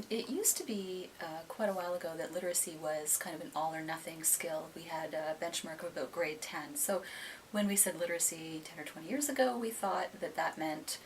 It used to be quite a while ago that literacy was kind of an all or nothing skill. We had a benchmark of about grade 10. So when we said literacy 10 or 20 years ago, we thought that that meant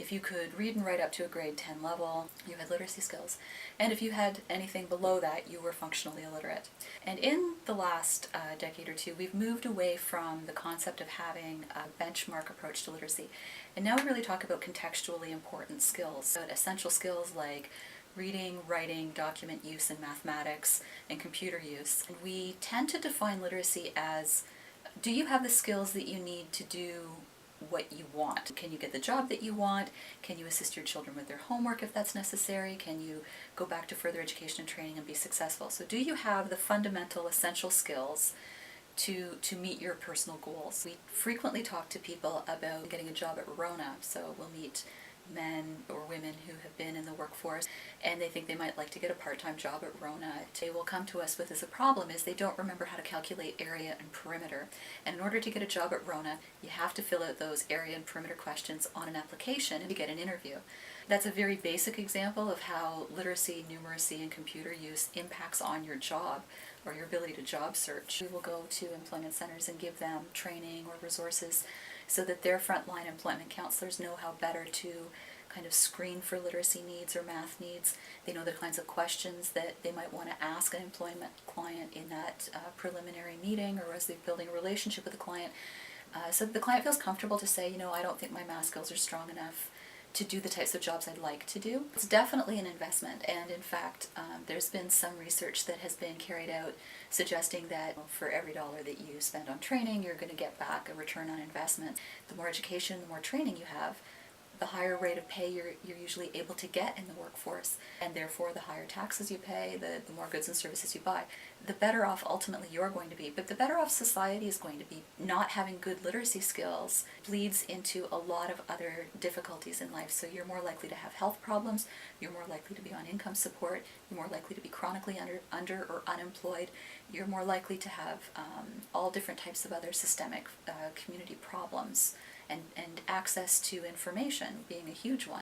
if you could read and write up to a grade 10 level, you had literacy skills. And if you had anything below that, you were functionally illiterate. And in the last decade or two, we've moved away from the concept of having a benchmark approach to literacy. And now we really talk about contextually important skills. So essential skills like reading, writing, document use, and mathematics, and computer use. And we tend to define literacy as, do you have the skills that you need to do what you want? Can you get the job that you want? Can you assist your children with their homework if that's necessary? Can you go back to further education and training and be successful? So do you have the fundamental essential skills to meet your personal goals? We frequently talk to people about getting a job at Rona, so we'll meet men or women who have been in the workforce and they think they might like to get a part-time job at Rona. They will come to us with as a problem is they don't remember how to calculate area and perimeter. And in order to get a job at Rona, you have to fill out those area and perimeter questions on an application to get an interview. That's a very basic example of how literacy, numeracy, and computer use impacts on your job or your ability to job search. We will go to employment centers and give them training or resources so that their frontline employment counselors know how better to kind of screen for literacy needs or math needs. They know the kinds of questions that they might want to ask an employment client in that preliminary meeting or as they're building a relationship with the client. So the client feels comfortable to say, I don't think my math skills are strong enough to do the types of jobs I'd like to do. It's definitely an investment, and in fact, there's been some research that has been carried out suggesting that for every dollar that you spend on training, you're going to get back a return on investment. The more education, the more training you have, the higher rate of pay you're usually able to get in the workforce, and therefore the higher taxes you pay, the more goods and services you buy, the better off ultimately you're going to be. But the better off society is going to be. Not having good literacy skills bleeds into a lot of other difficulties in life. So you're more likely to have health problems, you're more likely to be on income support, you're more likely to be chronically under or unemployed, you're more likely to have all different types of other systemic community problems. And access to information being a huge one.